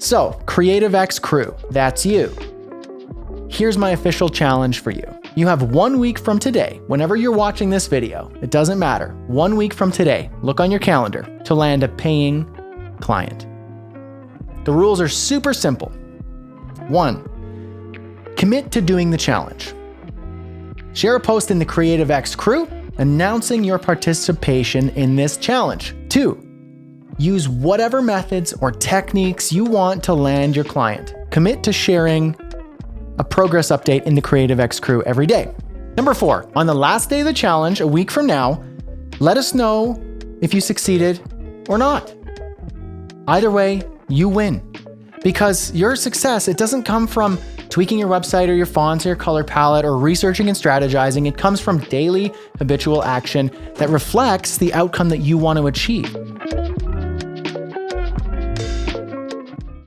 So, Creative X crew, that's you. Here's my official challenge for you. You have 1 week from today, whenever you're watching this video, it doesn't matter, 1 week from today, look on your calendar, to land a paying client. The rules are super simple. 1, commit to doing the challenge. Share a post in the Creative X crew announcing your participation in this challenge. 2, use whatever methods or techniques you want to land your client. Commit to sharing a progress update in the Creative X crew every day. Number 4, on the last day of the challenge, a week from now, let us know if you succeeded or not. Either way, you win. Because your success, it doesn't come from tweaking your website or your fonts or your color palette or researching and strategizing. It comes from daily habitual action that reflects the outcome that you want to achieve.